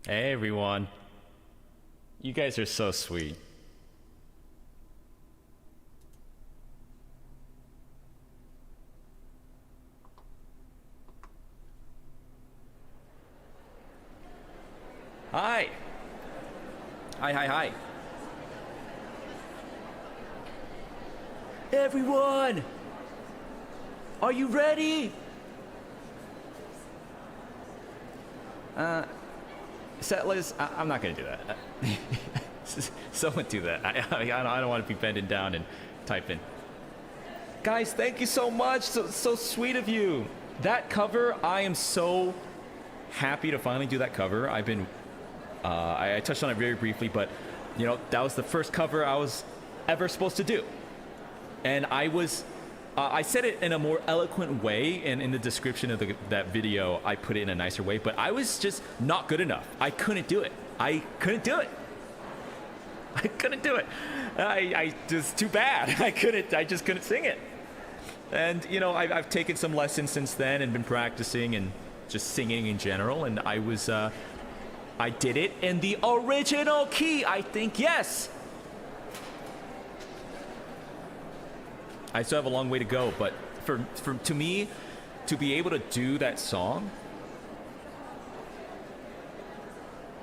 Hey everyone. You guys are so sweet. Hi. Hi. Everyone! Are you ready? Settlers, I'm not gonna do that. Someone do that. I don't want to be bending down and typing. Guys, thank you so much. So sweet of you. That cover, I am so happy to finally do that cover. I've been, I touched on it very briefly, but you know, that was the first cover I was ever supposed to do. And I said it in a more eloquent way, and in the description of that video, I put it in a nicer way, but I was just not good enough. I couldn't do it. I couldn't do it. I just, too bad. I just couldn't sing it. And, you know, I've taken some lessons since then and been practicing and just singing in general, and I did it in the original key, I think, yes. I still have a long way to go, but to me, to be able to do that song,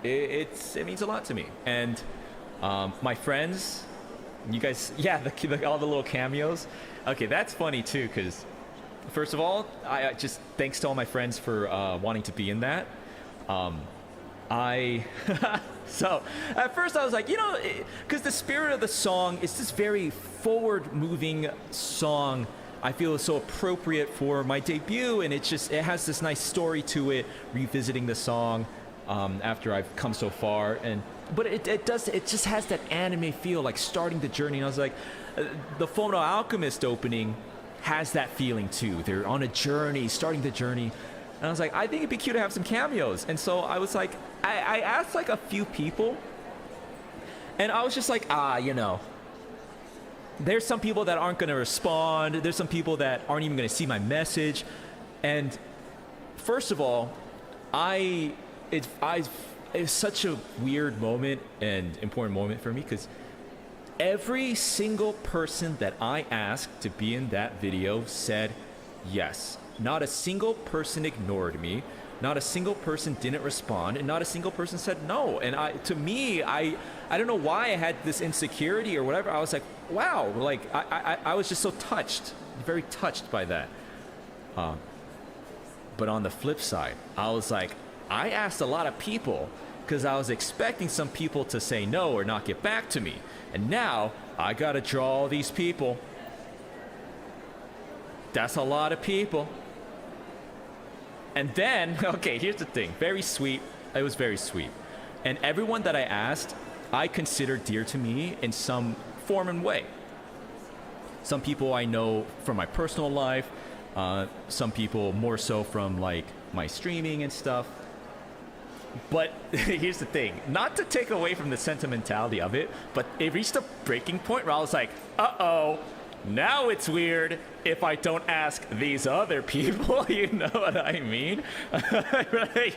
it means a lot to me. And my friends, you guys, yeah, all the little cameos. Okay, that's funny too, because first of all, I just thanks to all my friends for wanting to be in that. So at first I was like, you know, because the spirit of the song is this very forward-moving song. I feel is so appropriate for my debut, and it has this nice story to it, revisiting the song after I've come so far. But it just has that anime feel, like starting the journey. And I was like, the Phono Alchemist opening has that feeling too. They're on a journey, starting the journey. And I was like, I think it'd be cute to have some cameos. And so I was like, I asked like a few people, and I was just like, you know, there's some people that aren't going to respond. There's some people that aren't even going to see my message. And first of all, it's such a weird moment and important moment for me, because every single person that I asked to be in that video said yes. Not a single person ignored me. Not a single person didn't respond, and not a single person said no. And to me, I don't know why I had this insecurity or whatever. I was like, wow, like I was just so touched, very touched by that. But on the flip side, I was like, I asked a lot of people because I was expecting some people to say no or not get back to me. And now I gotta draw all these people. That's a lot of people. And then, okay, here's the thing. Very sweet. It was very sweet. And everyone that I asked, I consider dear to me in some form and way. Some people I know from my personal life. Some people more so from like my streaming and stuff. But here's the thing. Not to take away from the sentimentality of it, but it reached a breaking point where I was like, uh-oh. Now it's weird if I don't ask these other people. You know what I mean?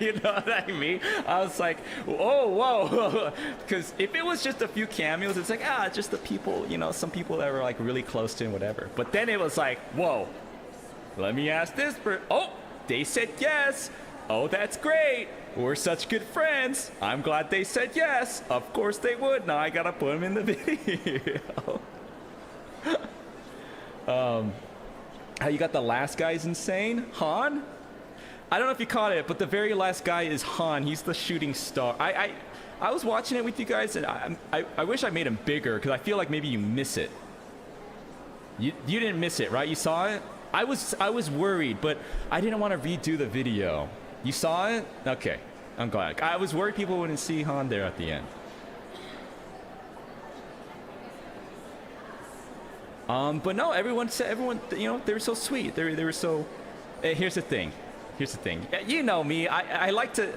You know what I mean? I was like, whoa. Because if it was just a few cameos, it's like, just the people, you know, some people that were like really close to him, whatever. But then it was like, whoa, let me ask this for, they said yes. Oh, that's great. We're such good friends. I'm glad they said yes. Of course they would. Now I gotta put them in the video. How you got the last guy is insane? Han? I don't know if you caught it, but the very last guy is Han. He's the shooting star. I was watching it with you guys, and I wish I made him bigger, because I feel like maybe you miss it. You didn't miss it, right? You saw it? I was worried, but I didn't want to redo the video. You saw it? Okay. I'm glad. I was worried people wouldn't see Han there at the end. But no, everyone, you know, they were so sweet. They were so. Here's the thing. You know me. I like to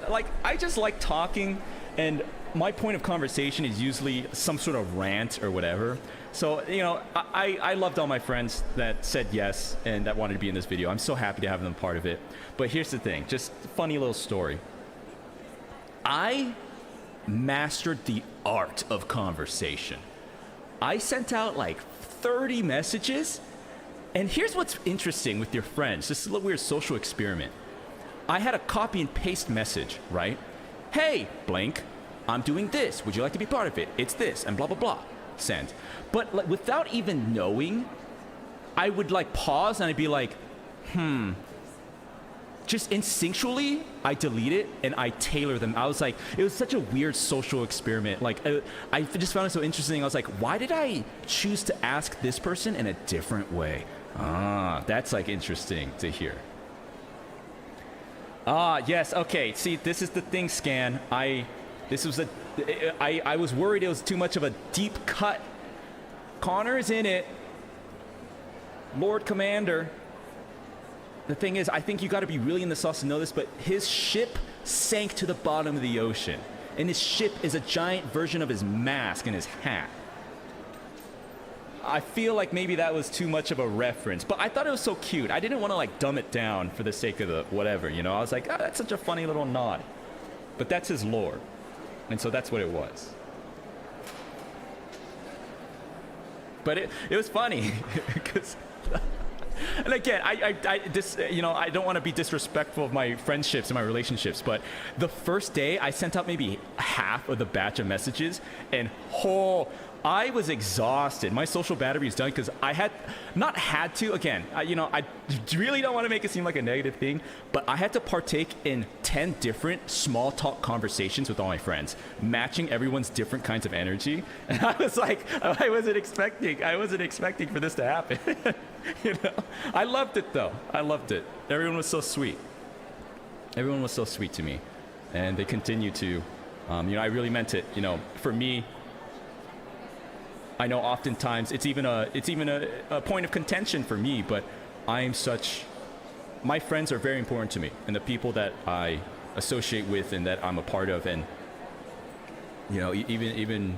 I just like talking, and my point of conversation is usually some sort of rant or whatever. So you know, I loved all my friends that said yes and that wanted to be in this video. I'm so happy to have them part of it. But here's the thing. Just a funny little story. I mastered the art of conversation. I sent out like 30 messages, and here's what's interesting with your friends. This is a little weird social experiment. I had a copy and paste message, right? Hey, blank, I'm doing this. Would you like to be part of it? It's this, and blah, blah, blah. Send. But like, without even knowing, I would like pause and I'd be like, just instinctually, I delete it and I tailor them. I was like, it was such a weird social experiment. Like, I just found it so interesting. I was like, why did I choose to ask this person in a different way? Ah, that's like interesting to hear. Ah, yes, okay. See, this is the thing, Scan. I was worried it was too much of a deep cut. Connor is in it. Lord Commander. The thing is, I think you got to be really in the sauce to know this, but his ship sank to the bottom of the ocean. And his ship is a giant version of his mask and his hat. I feel like maybe that was too much of a reference, but I thought it was so cute. I didn't want to like dumb it down for the sake of the whatever, you know? I was like, oh, that's such a funny little nod. But that's his lore. And so that's what it was. But it was funny because... And again, I don't want to be disrespectful of my friendships and my relationships, but the first day I sent out maybe half of the batch of messages, and I was exhausted. My social battery is done because I had not had to. Again, I really don't want to make it seem like a negative thing, but I had to partake in 10 different small talk conversations with all my friends, matching everyone's different kinds of energy. And I was like, I wasn't expecting for this to happen. I loved it though. I loved it. Everyone was so sweet. Everyone was so sweet to me, and they continue to. I really meant it. For me. I know oftentimes it's even a point of contention for me, but my friends are very important to me, and the people that I associate with and that I'm a part of, and even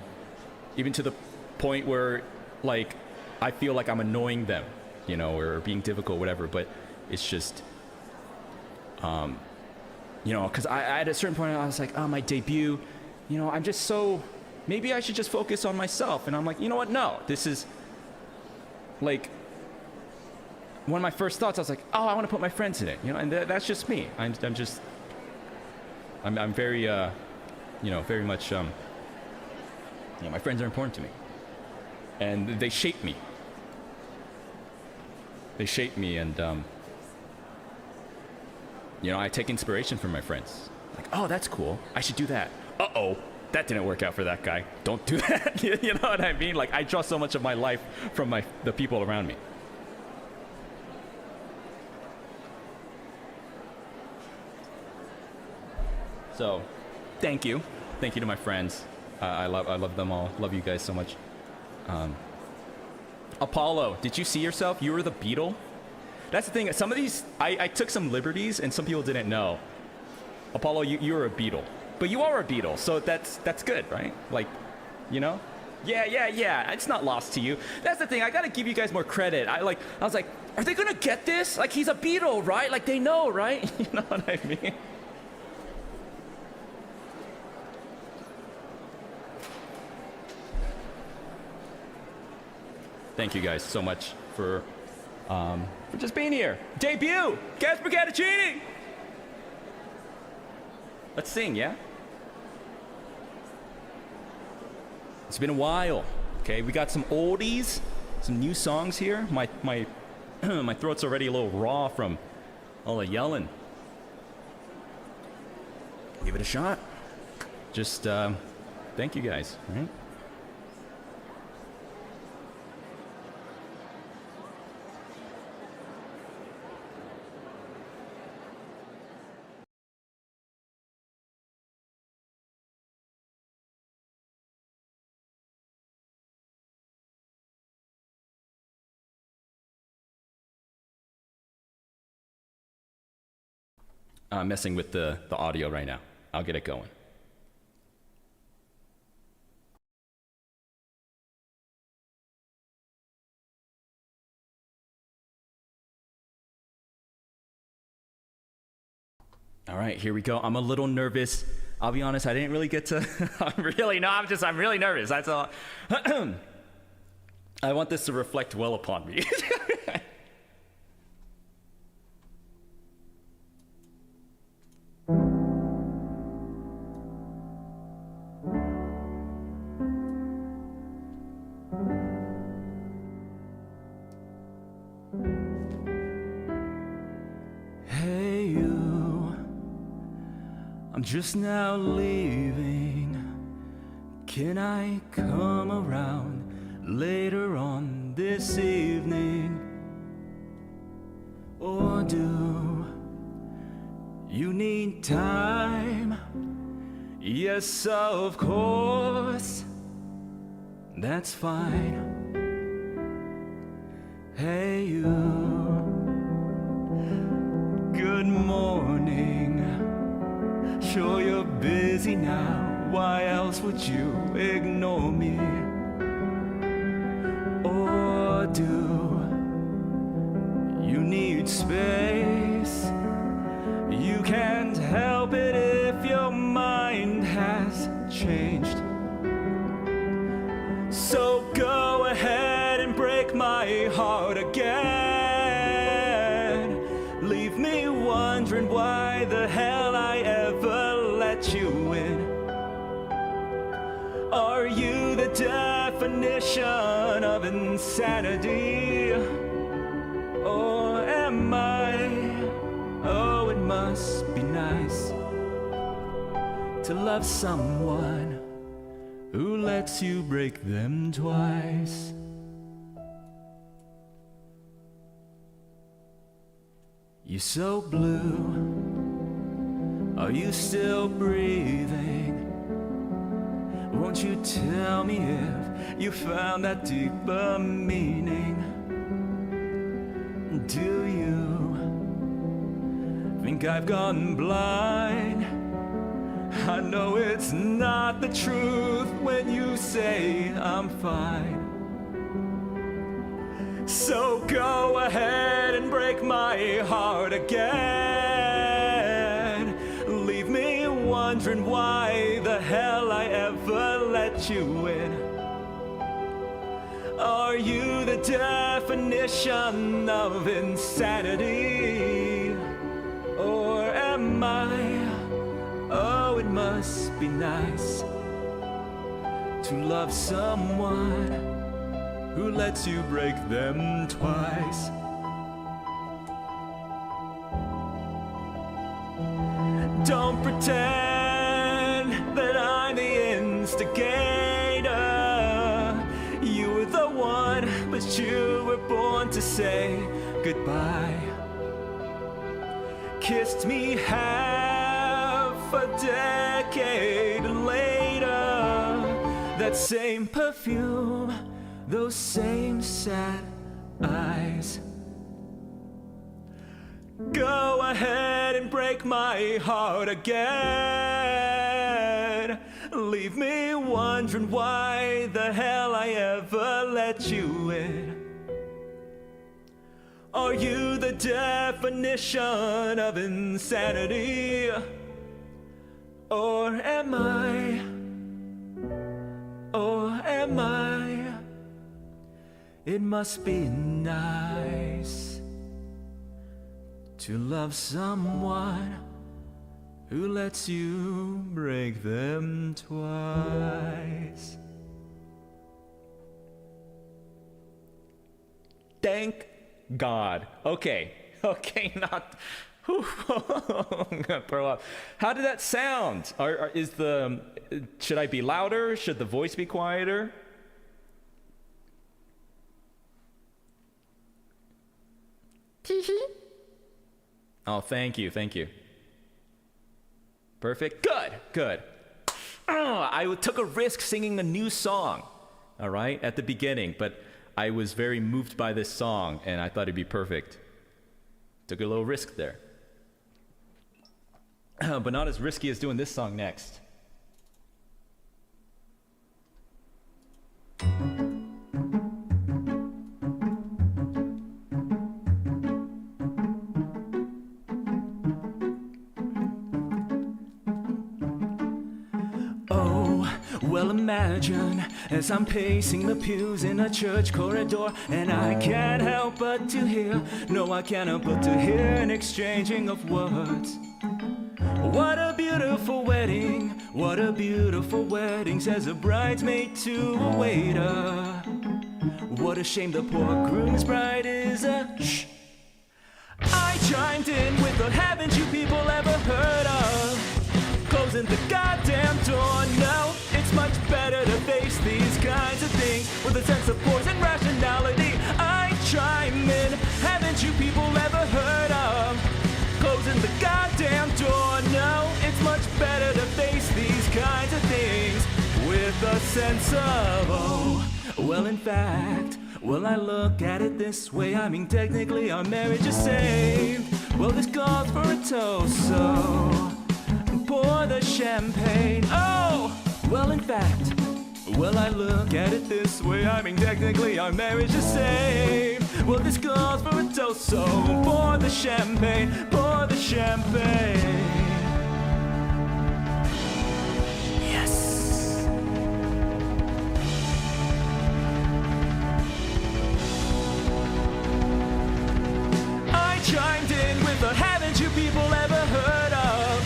to the point where like I feel like I'm annoying them, or being difficult, whatever. But it's just, because I at a certain point I was like, oh, my debut, I'm just so. Maybe I should just focus on myself. And I'm like, you know what? No, this is like one of my first thoughts. I was like, oh, I want to put my friends in it, and that's just me. I'm very, very much, my friends are important to me, and they shape me. They shape me, and, I take inspiration from my friends. Like, oh, that's cool. I should do that. Uh-oh. That didn't work out for that guy. Don't do that. You know what I mean? Like, I draw so much of my life from the people around me. So, thank you. Thank you to my friends. I love them all. Love you guys so much. Apollo, did you see yourself? You were the beetle? That's the thing. Some of these, I took some liberties, and some people didn't know. Apollo, you were a beetle. But you are a beetle, so that's good, right? Like, Yeah. It's not lost to you. That's the thing. I gotta give you guys more credit. I was like, are they gonna get this? Like, he's a beetle, right? Like, they know, right? You know what I mean? Thank you guys so much for just being here. Debut, CaspurrCatacini. Let's sing, yeah? It's been a while. Okay, we got some oldies, some new songs here. My my throat's already a little raw from all the yelling. Give it a shot. Just thank you guys, right? I'm messing with the audio right now. I'll get it going. All right, here we go. I'm a little nervous. I'll be honest, I didn't really get to. I'm really nervous. That's all. I want this to reflect well upon me. Hey, you. I'm just now leaving. Can I come around later on this evening? Or do you need time? Yes, of course. That's fine. Hey, you. Good morning. Sure you're busy now. Why else would you ignore me? Or do you need space? You can't help it if your mind has changed. So go ahead and break my heart again. Leave me wondering why the hell I ever let you in. Are you the definition of insanity? Or am I? Oh, it must be nice to love someone who lets you break them twice. You're so blue. Are you still breathing? Won't you tell me if you found that deeper meaning? Do you think I've gone blind? I know it's not the truth when you say I'm fine. So go ahead and break my heart again. Leave me wondering why the hell I ever let you in. Are you the definition of insanity? Or am I? Oh, it must be nice to love someone who lets you break them twice. Don't pretend that I'm the instigator. You were the one, but you were born to say goodbye. Kissed me half a decade later. That same perfume, those same sad eyes. Go ahead and break my heart again. Leave me wondering why the hell I ever let you in. Are you the definition of insanity? Or am I? Or am I? It must be nice to love someone who lets you break them twice. Thank God. Okay, not. I'm gonna throw up. How did that sound? Should I be louder? Should the voice be quieter? Oh, thank you. Perfect. Good. I took a risk singing a new song, all right, at the beginning, but I was very moved by this song, and I thought it'd be perfect. Took a little risk there. But not as risky as doing this song next. Well, imagine as I'm pacing the pews in a church corridor, and I can't help but to hear, no, I can't help but to hear an exchanging of words. What a beautiful wedding, what a beautiful wedding, says a bridesmaid to a waiter. What a shame the poor groom's bride is a shh. I chimed in with a haven't you people ever heard of closing the goddamn door? No, it's much better to face these kinds of things with a sense of force and rationality. I chime in, haven't you people ever heard of closing the goddamn door? No, it's much better to face these kinds of things with a sense of, oh, well, in fact, well, I look at it this way, I mean, technically our marriage is saved. Well, this calls for a toast, so pour the champagne. Oh, well, in fact, well, I look at it this way, I mean, technically our marriage is saved. Well, this calls for a toast, so pour the champagne, pour the champagne. Chimed in with a haven't you people ever heard of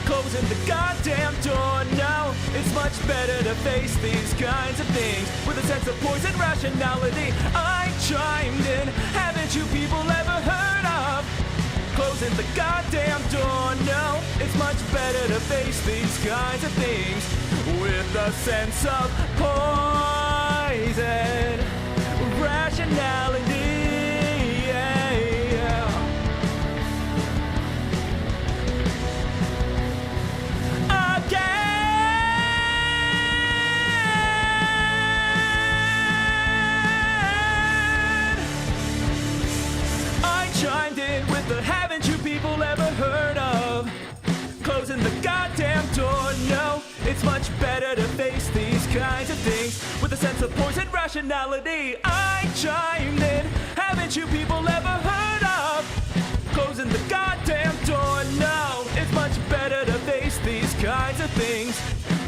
closing the goddamn door? No, it's much better to face these kinds of things with a sense of poise and rationality. I chimed in, haven't you people ever heard of closing the goddamn door? No, it's much better to face these kinds of things with a sense of poise and rationality. Chimed in with the haven't you people ever heard of closing the goddamn door? No, it's much better to face these kinds of things with a sense of poise and rationality. I chimed in, haven't you people ever heard of closing the goddamn door? No, it's much better to face these kinds of things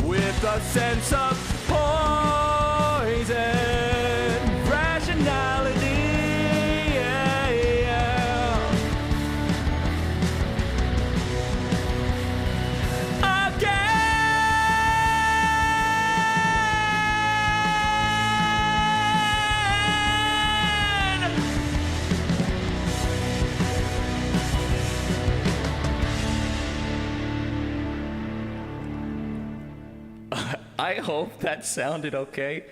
with a sense of poise and rationality. I hope that sounded okay.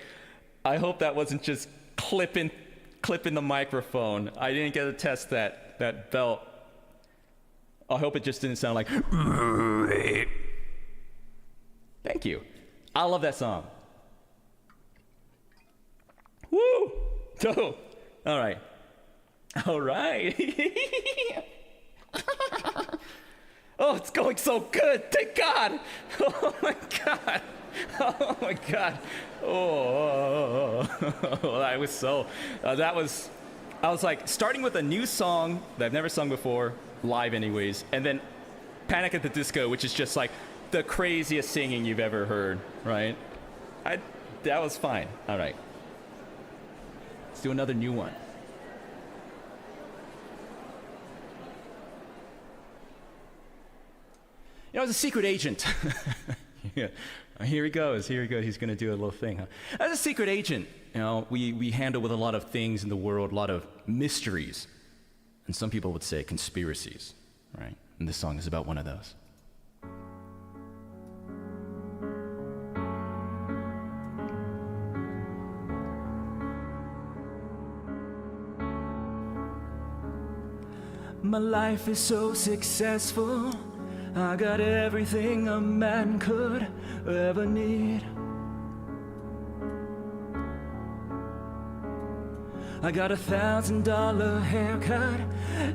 I hope that wasn't just clipping the microphone. I didn't get to test that belt. I hope it just didn't sound like. Thank you. I love that song. Woo! Oh, all right. All right. Oh, it's going so good. Thank God. Oh my God. Oh my God. Oh, I was like starting with a new song that I've never sung before, live anyways, and then Panic at the Disco, which is just like the craziest singing you've ever heard, right? That was fine. All right. Let's do another new one. You know, I was a secret agent. Yeah. Here he goes. He's going to do a little thing. Huh? As a secret agent, you know, we handle with a lot of things in the world, a lot of mysteries. And some people would say conspiracies, right? And this song is about one of those. My life is so successful. I got everything a man could ever need. I got $1,000 haircut,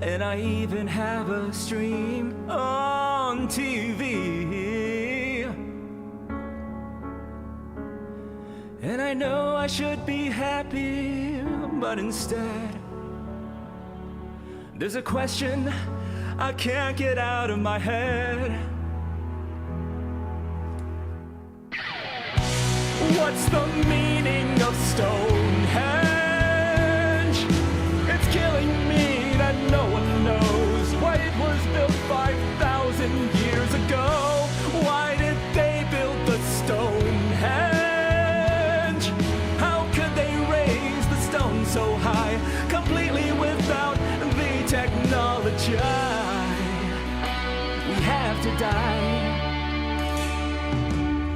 and I even have a stream on TV. And I know I should be happy, but instead there's a question I can't get out of my head. What's the meaning of Stonehenge? It's killing me that no one knows why it was built 5,000 years ago. Why did they build the Stonehenge? How could they raise the stone so high, completely without the technology? We have to die.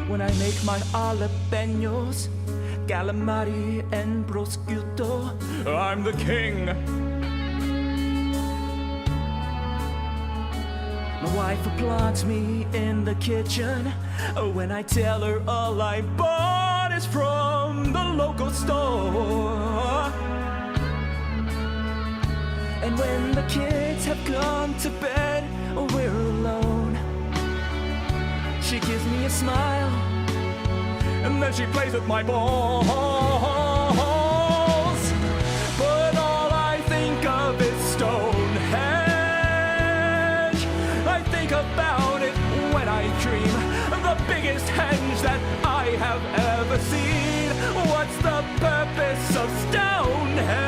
When I make my jalapenos, calamari and prosciutto, I'm the king. My wife applauds me in the kitchen when I tell her all I bought is from the local store. And when the kids have gone to bed, we're alone. She gives me a smile, and then she plays with my balls. But all I think of is Stonehenge. I think about it when I dream, the biggest henge that I have ever seen. What's the purpose of Stonehenge?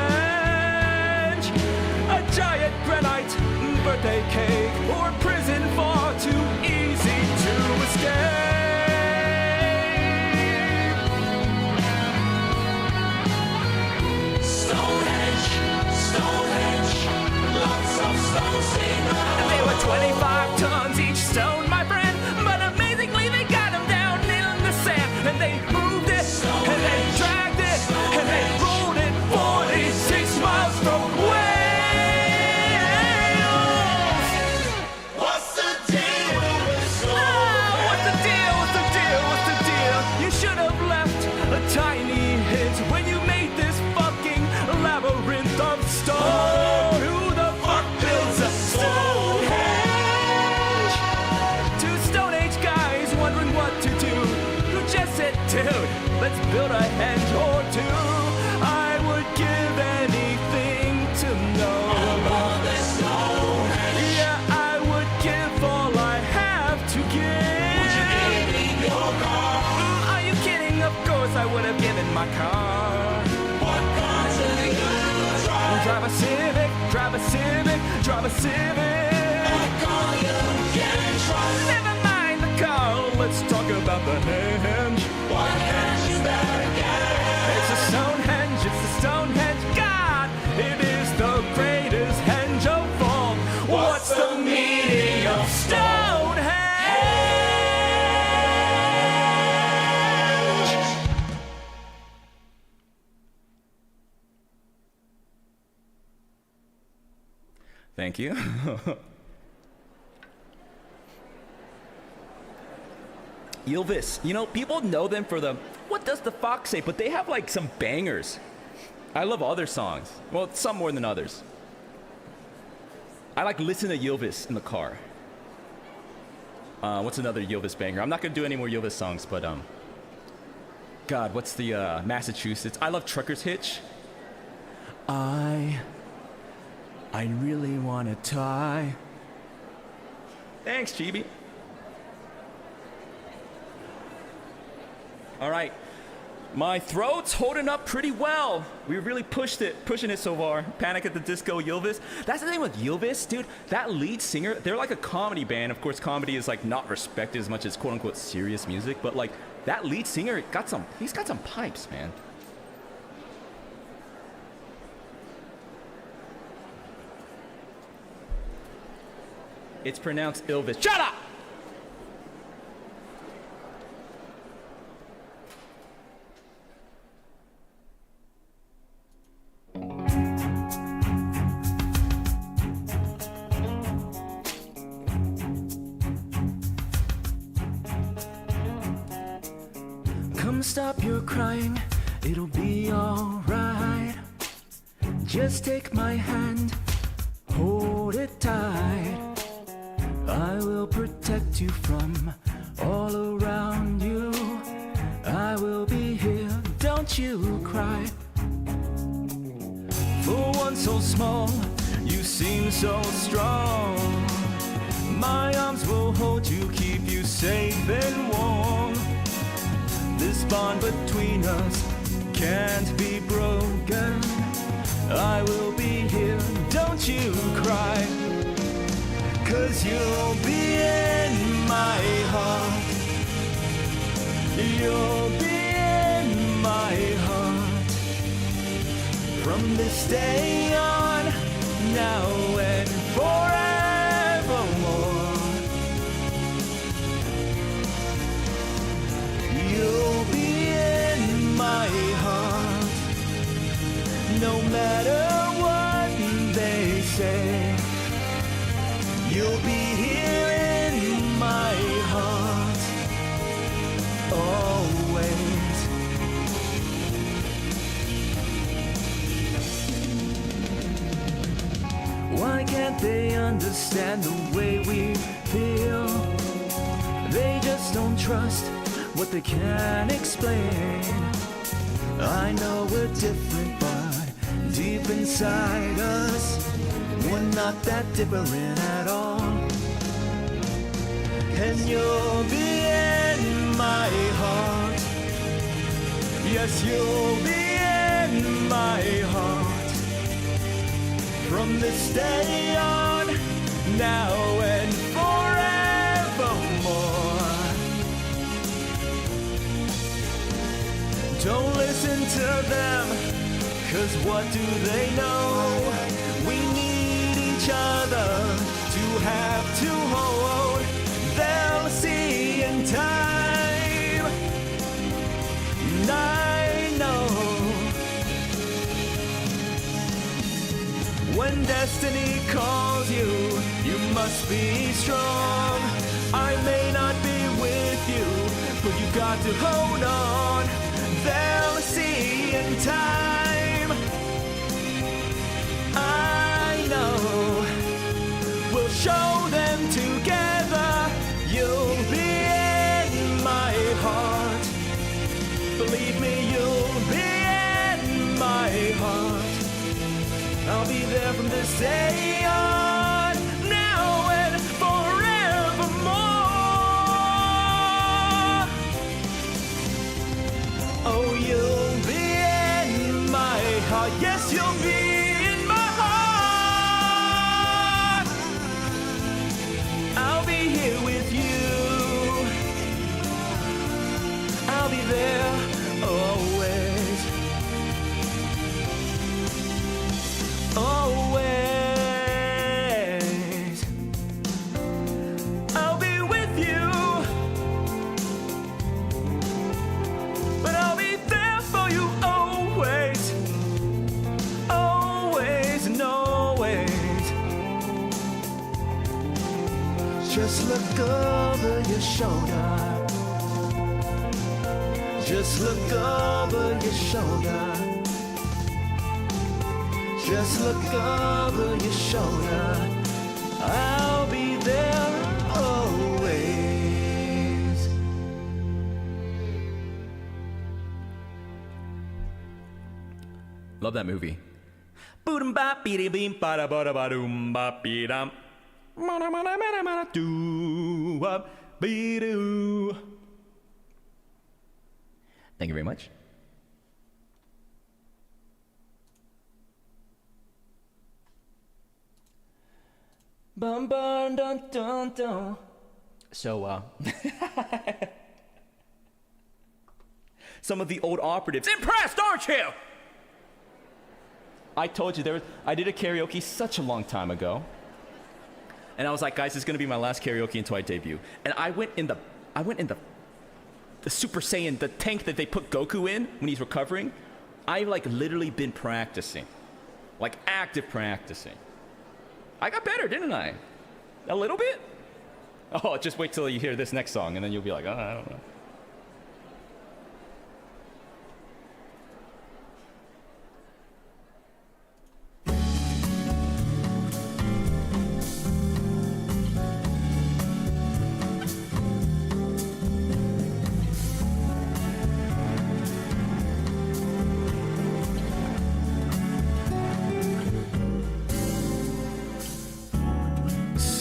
A giant granite birthday cake, or prison far too easy to escape. Stonehenge, Stonehenge, lots of stones in the hole. They were 25 tons each stone, my friend, but amazingly they got them down in the sand, and they moved it, Stonehenge, and they dragged it, Stonehenge, and they rolled it 46 miles from where. Tiny hint when you made this fucking labyrinth of stone. Who the fuck builds a Stonehenge? Two Stone Age guys wondering what to do, who just said, dude, let's build a henge or two. I would give anything to know about the Stonehenge. Yeah, I would give all I have to give. Would you give me your car? Are you kidding? Of course I would have given my car. What car should you drive? Drive a Civic, drive a Civic, drive a Civic. What car you can trust? Never mind the car, let's talk about the henge. What henge is that again? It's a Stonehenge, it's a Stonehenge. God, it is the greatest henge of all. What's the meaning of Stonehenge? Thank you. Ylvis, you know, people know them for the "What Does the Fox Say?" but they have like some bangers. I love all their songs. Well, some more than others. I like listen to Ylvis in the car. What's another Ylvis banger? I'm not gonna do any more Ylvis songs, but God, what's the Massachusetts? I love Trucker's Hitch. I really want to tie. Thanks, Chibi. All right. My throat's holding up pretty well. We really pushing it so far. Panic at the Disco, Ylvis. That's the thing with Ylvis, dude. That lead singer, they're like a comedy band. Of course, comedy is like not respected as much as quote unquote serious music, but like that lead singer he's got some pipes, man. It's pronounced Ylvis. Shut up! Come stop your crying, it'll be alright. Just take my hand, hold it tight. I will protect you from all around you. I will be here, don't you cry. For one so small, you seem so strong. My arms will hold you, keep you safe and warm. This bond between us can't be broken. I will be here, don't you cry, 'cause you'll be in my heart. You'll be in my heart from this day on, now and forevermore. You'll be in my heart, no matter what they say. You'll be here in my heart, always. Why can't they understand the way we feel? They just don't trust what they can't explain. I know we're different, but deep inside us, we're not that different at all. And you'll be in my heart. Yes, you'll be in my heart from this day on, now and forevermore. Don't listen to them, 'cause what do they know? We need each other to have to hold. They'll see in time, I know. When destiny calls you, you must be strong. I may not be with you, but you got to hold on. They'll see in time, I know. We'll show them together. You'll be in my heart. Believe me, you'll be in my heart. I'll be there from this day on, now and forevermore. Oh, you'll be in my heart. Yes, you'll be in my heart. I'll be here with you. I'll be there always. Always. I'll be with you. But I'll be there for you always. Always and always. Just look over your shoulder. Just look over your shoulder. Just look over your shoulder. I'll be there always. Love that movie. Thank you very much. Bum bum dun dun dun. So some of the old operatives impressed, aren't you? I told you I did a karaoke such a long time ago, and I was like, guys, this is gonna be my last karaoke until I debut. And I went in the Super Saiyan, the tank that they put Goku in when he's recovering. I've like literally been practicing, like active practicing. I got better, didn't I? A little bit? Oh, just wait till you hear this next song, and then you'll be like, oh, I don't know.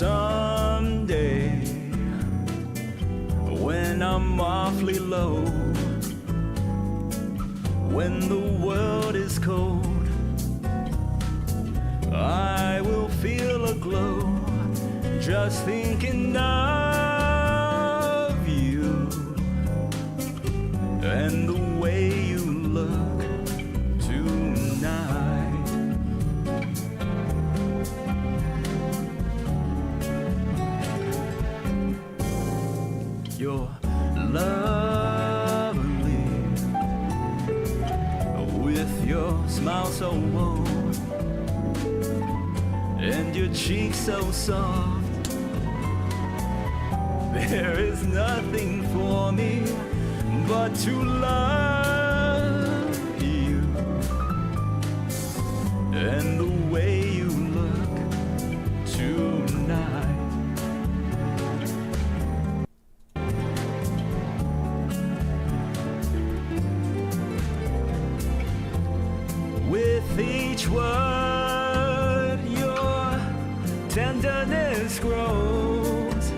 Someday, when I'm awfully low, when the world is cold, I will feel a glow just thinking of you and the way you look tonight. You're lovely with your smile so warm and your cheeks so soft. There is nothing for me but to love you and the way you look tonight. With each word, your tenderness grows,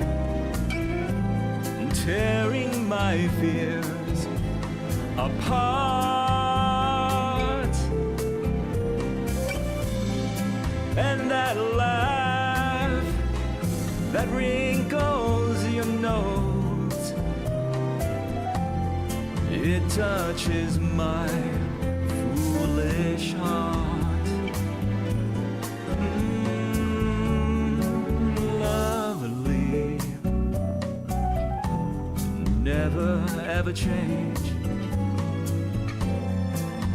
tearing my fears apart. And that laugh that wrinkles your nose, it touches my foolish heart. Lovely, never ever change.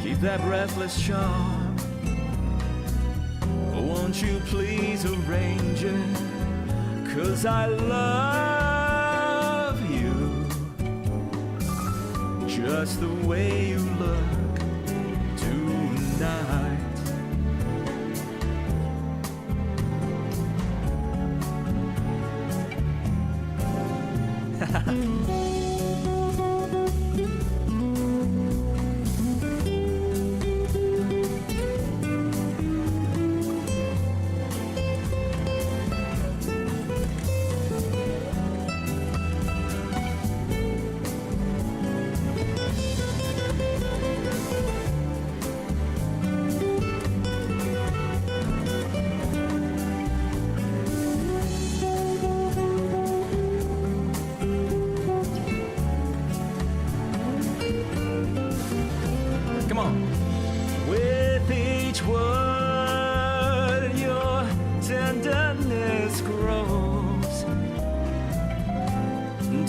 Keep that breathless charm. Won't you please arrange it? 'Cause I love you just the way you look tonight.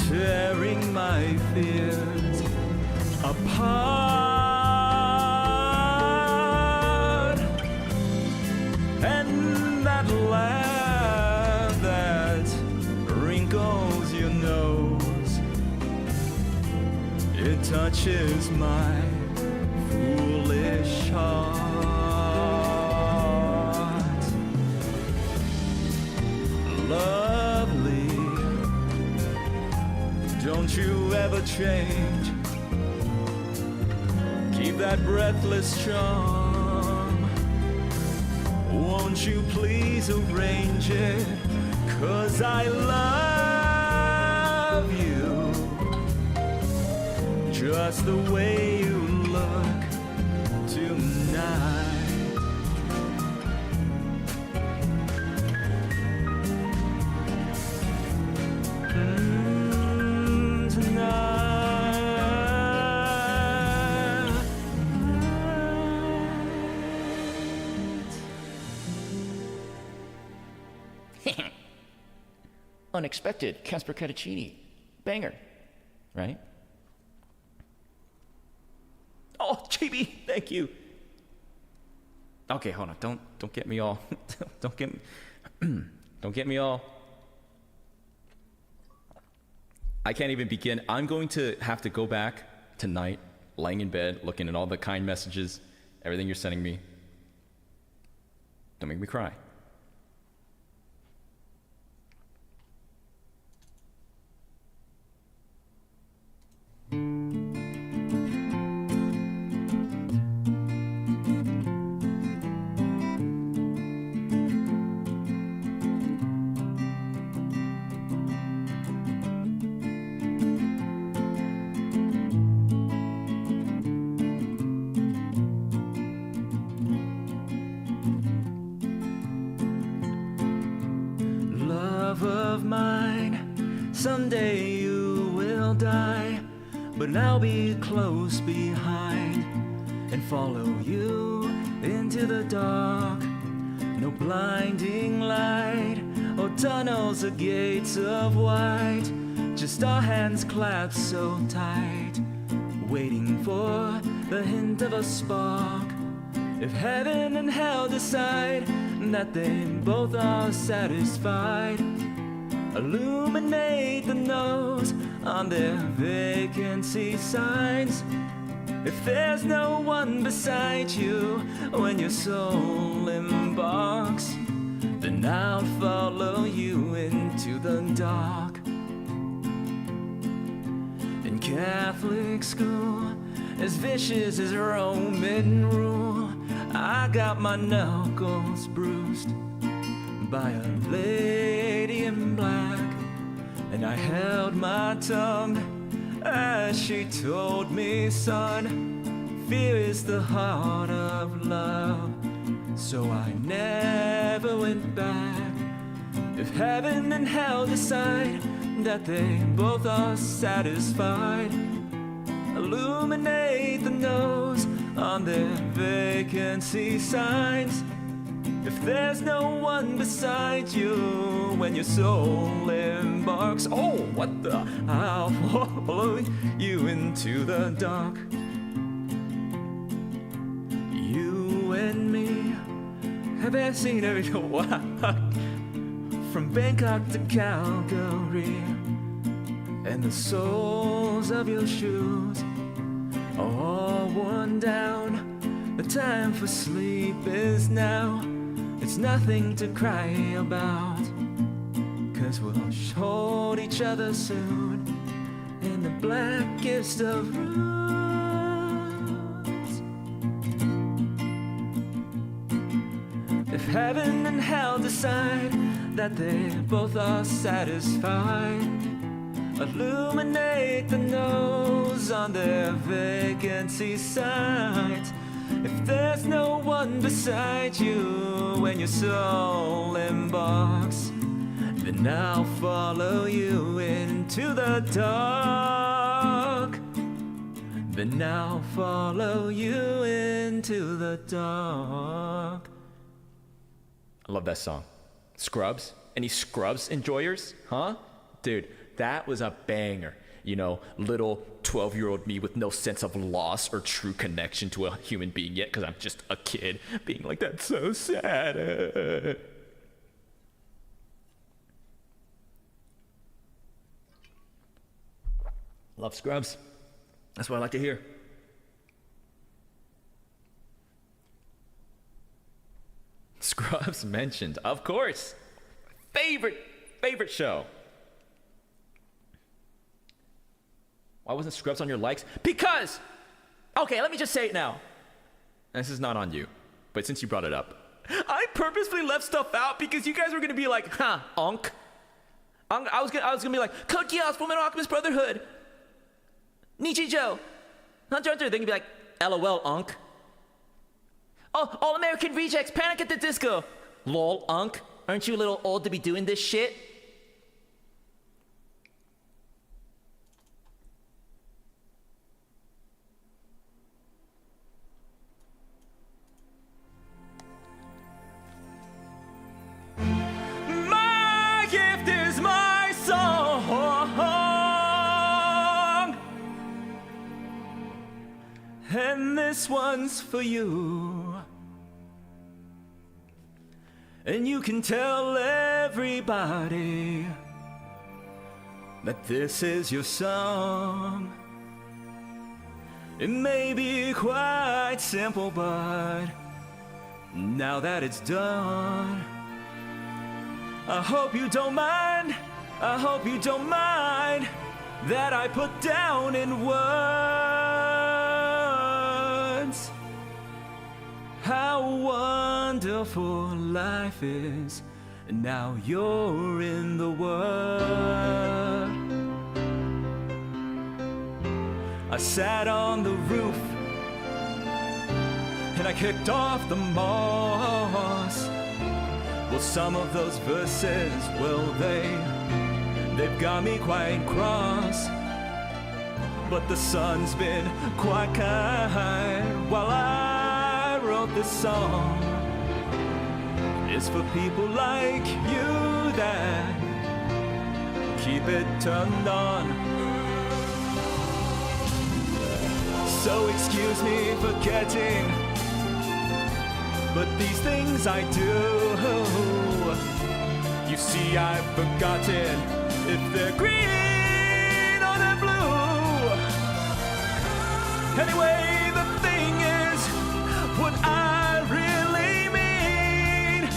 Tearing my fears apart. And that laugh that wrinkles your nose, it touches my foolish heart. Lovely, don't you ever change. Keep that breathless charm. Won't you please arrange it? 'Cause I love you just the way you look tonight. Unexpected CaspurrCatacini. Banger, right? Oh, GB, thank you. Okay, hold on. Don't get me all. don't get me all. I can't even begin. I'm going to have to go back tonight, laying in bed, looking at all the kind messages, everything you're sending me. Don't make me cry. someday you will die, but I'll be close behind and follow you into the dark. No blinding light or tunnels or gates of white, just our hands clasped so tight, waiting for the hint of a spark. If heaven and hell decide that they both are satisfied, illuminate the nose on their vacancy signs. If there's no one beside you when your soul embarks, then I'll follow you into the dark. In Catholic school, as vicious as Roman rule, I got my knuckles bruised by a lady in black, and I held my tongue as she told me, son, fear is the heart of love. So I never went back. If heaven and hell decide that they both are satisfied, illuminate the nose on their vacancy signs. If there's no one beside you when your soul embarks, oh, what the? I'll follow you into the dark. You and me have seen every walk from Bangkok to Calgary, and the soles of your shoes are all worn down. The time for sleep is now. It's nothing to cry about, 'cause we'll hold each other soon in the blackest of rooms. If heaven and hell decide that they both are satisfied, illuminate the nose on their vacancy signs. If there's no one beside you when your soul embarks, then I'll follow you into the dark. Then I'll follow you into the dark. I love that song. Scrubs? Any Scrubs enjoyers? Huh? Dude, that was a banger. You know, little 12-year-old me with no sense of loss or true connection to a human being yet, because I'm just a kid being like, that's so sad. Love Scrubs. That's what I like to hear. Scrubs mentioned, of course. Favorite show. Why wasn't Scrubs on your likes? Because, okay, let me just say it now. This is not on you, but since you brought it up, I purposefully left stuff out because you guys were gonna be like, huh, onk. I was gonna be like, Code Geass, Fullmetal Alchemist Brotherhood, Nichijou, Hunter x Hunter. They can be like, LOL, onk. Oh, All American Rejects, Panic at the Disco. Lol, onk. Aren't you a little old to be doing this shit? And this one's for you. And you can tell everybody that this is your song. It may be quite simple, but now that it's done, I hope you don't mind, I hope you don't mind that I put down in words how wonderful life is, and now you're in the world. I sat on the roof and I kicked off the moss. Well, some of those verses, well, they they've got me quite cross. But the sun's been quite kind while I wrote this song. It's for people like you that keep it turned on. So excuse me for getting, but these things I do. You see, I've forgotten if they're green or they're blue. Anyway, the thing is, what I really mean,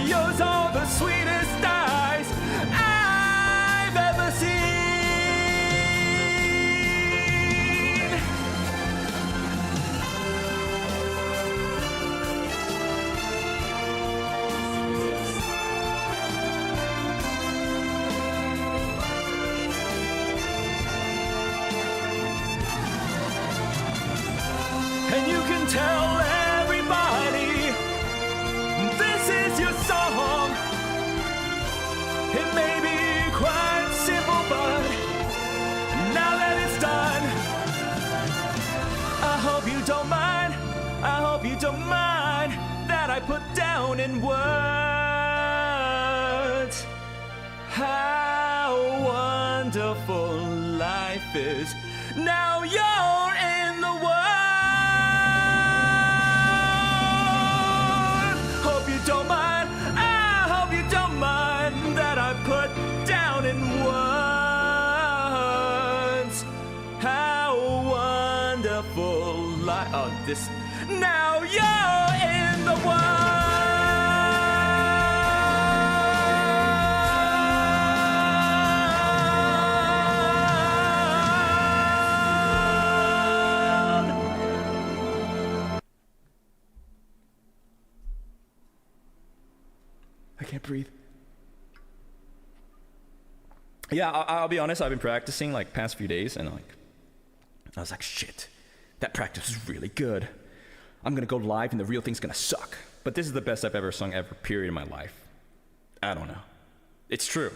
yours are the sweetest eyes I've ever seen. And you can tell everybody this is your song. It may be quite simple, but now that it's done, I hope you don't mind, I hope you don't mind that I put down in words how wonderful life is. Now you're in the world. Hope you don't mind, I hope you don't mind that I put down in words how wonderful life. Oh, this. Now you're in the world. I can't breathe. Yeah, I'll be honest, I've been practicing like past few days, and I was like, shit, that practice is really good. I'm gonna go live and the real thing's gonna suck. But this is the best I've ever sung ever, period, in my life. I don't know. It's true.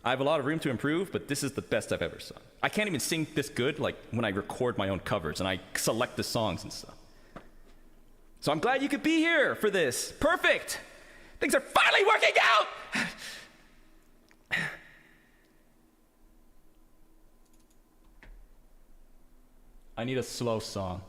I have a lot of room to improve, but this is the best I've ever sung. I can't even sing this good like when I record my own covers and I select the songs and stuff. So I'm glad you could be here for this. Perfect! Things are finally working out! I need a slow song.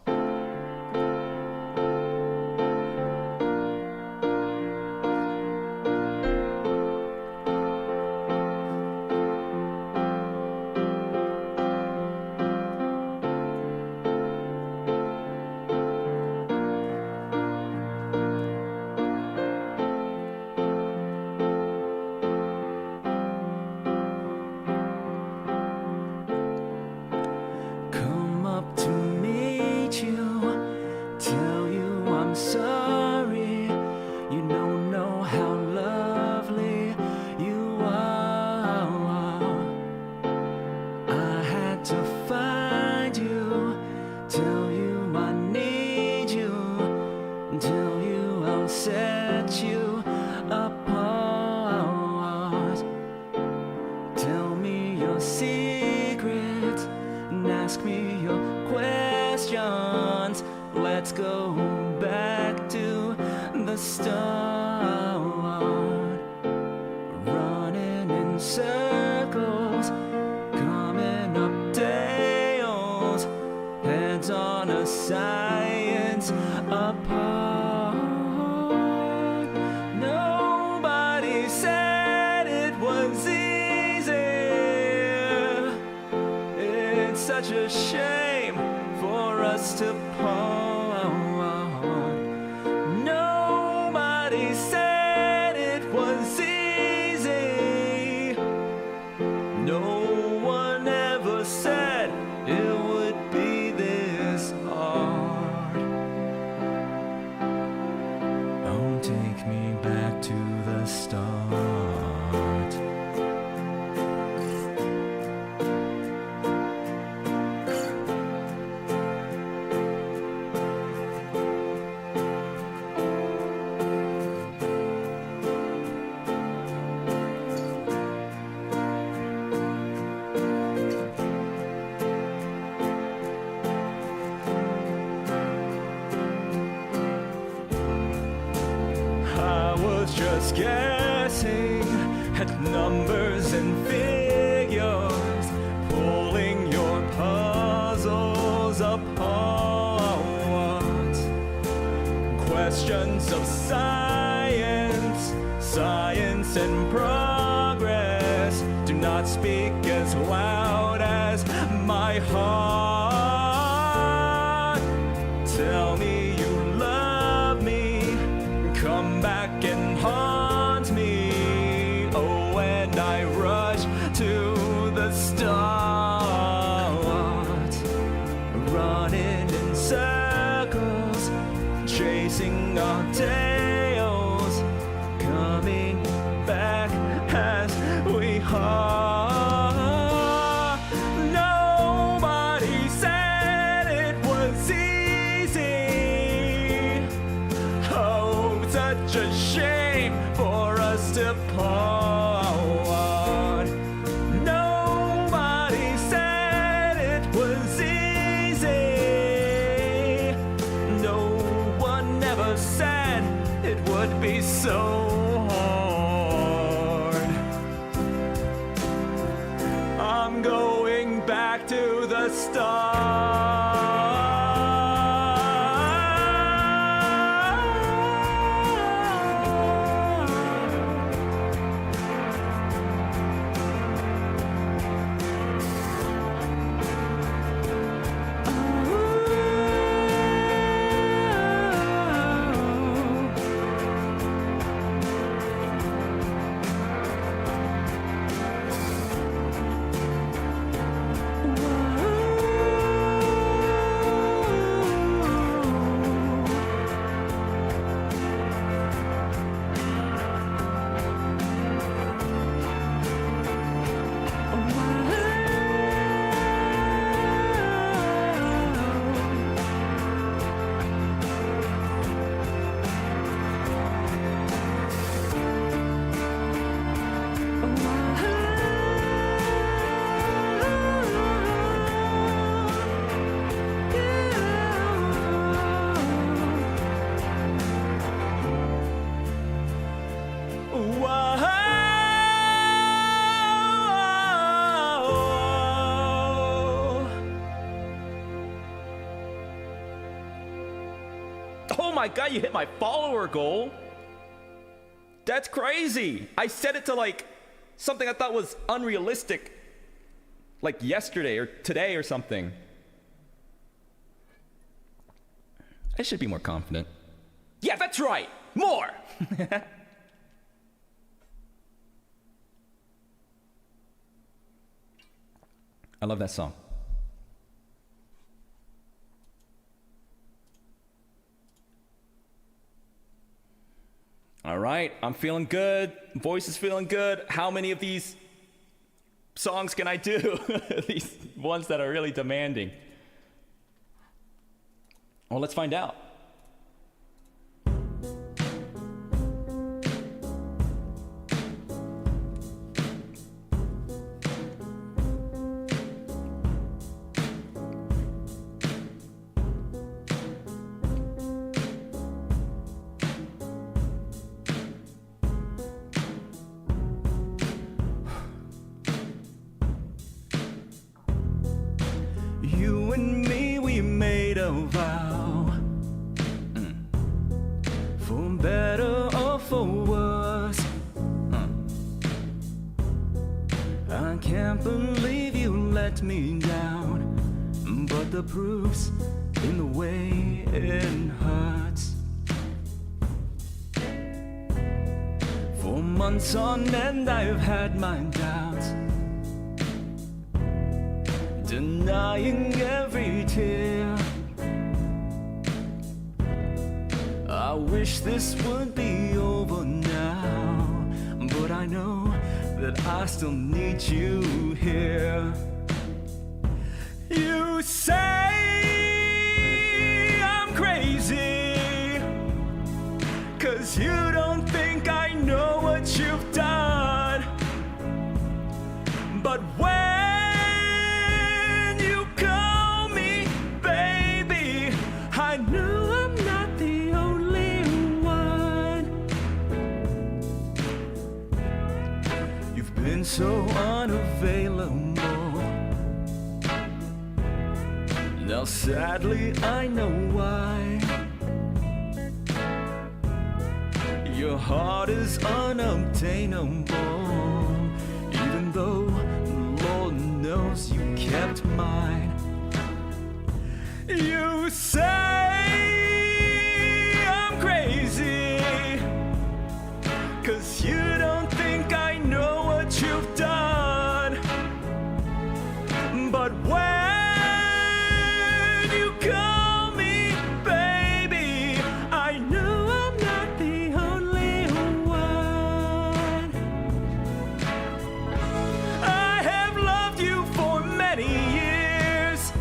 guessing at numbers and figures, pulling your puzzles apart. Questions of science, science and progress do not speak as loud as my heart. Tell me you love me, come back and haunt me. Oh, and I rush to the start, running in circles, chasing our tails, coming back as we are. Nobody said it was easy. Oh, such a shame for us to part. Nobody said it was easy. No one ever said it would be so hard. I'm going back to the Oh my god, you hit my follower goal. That's crazy. I set it to like something I thought was unrealistic, like yesterday or today or something. I should be more confident. Yeah, that's right. More. I love that song. All right, I'm feeling good. Voice is feeling good. How many of these songs can I do? These ones that are really demanding. Well, let's find out. You and me, we made a vow, for better or for worse. I can't believe you let me down, but the proof's in the way it hurts. For months on end I've had my doubts, denying every tear. I wish this would be over now, but I know that I still need you here. You say I'm crazy, 'cause you don't think I know what you've done. But when you call me baby, I know I'm not the only one. so unavailable. Now sadly I know why. Your heart is unobtainable, even though Lord knows you kept mine. You say I'm crazy, 'cause you don't think I know what you've done. But when you call me baby, I know I'm not the only one. I have loved you for many years.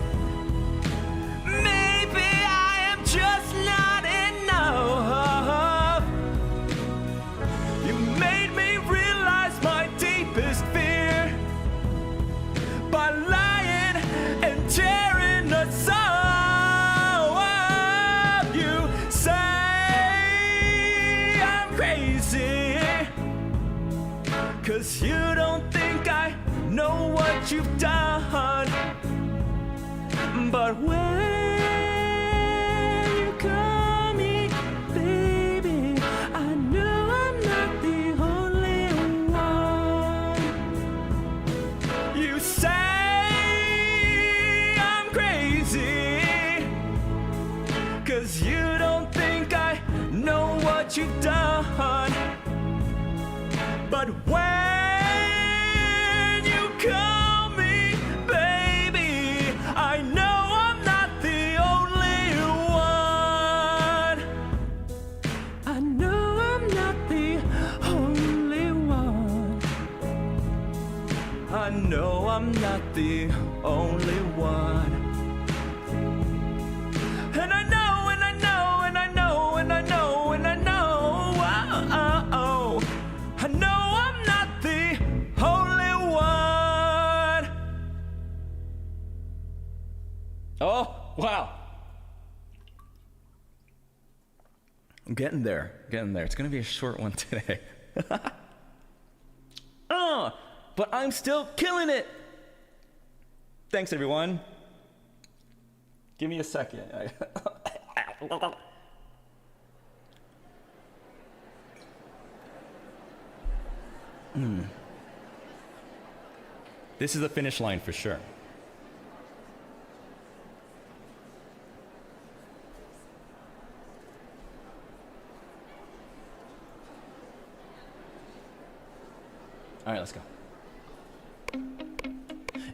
Maybe I am just not enough. You made me realize my deepest fear by lying and tearing us up. You say I'm crazy, 'cause you don't think I know what you've done. But when you call me baby, I know I'm not the only one. You say I'm crazy, 'cause you don't think I know what you've done. But when you call me baby, I know I'm not the only one. I know I'm not the only one. I know I'm not the only one. And I know, and I know, and I know, and I know, and I know, I know I'm not the only one. Oh, wow. I'm getting there, It's gonna be a short one today. Oh, but I'm still killing it. Thanks, everyone. Give me a second. This is the finish line for sure. All right, let's go.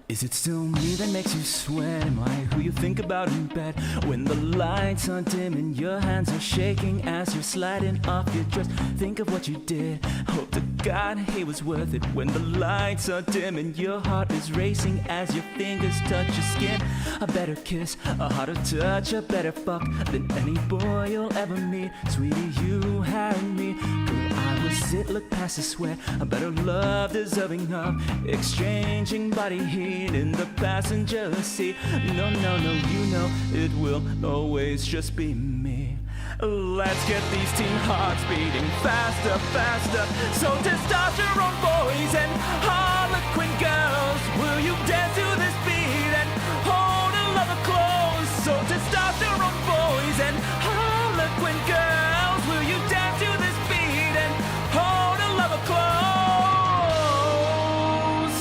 Is it still me that makes you sweat? Am I who you think about in bed? When the lights are dim and your hands are shaking as you're sliding off your dress, think of what you did. Hope to God he was worth it. When the lights are dim and your heart is racing as your fingers touch your skin, a better kiss, a harder touch, a better fuck than any boy you'll ever meet. Sweetie, you had me. Could I resist? Look past the sweat. A better love deserving of exchanging body heat in the passenger seat. No, you know it will always just be me. Let's get these teen hearts beating faster, faster. So testosterone boys and harlequin girls, will you dance to this beat and hold a lover close? So testosterone boys and harlequin girls, will you dance to this beat and hold a lover close?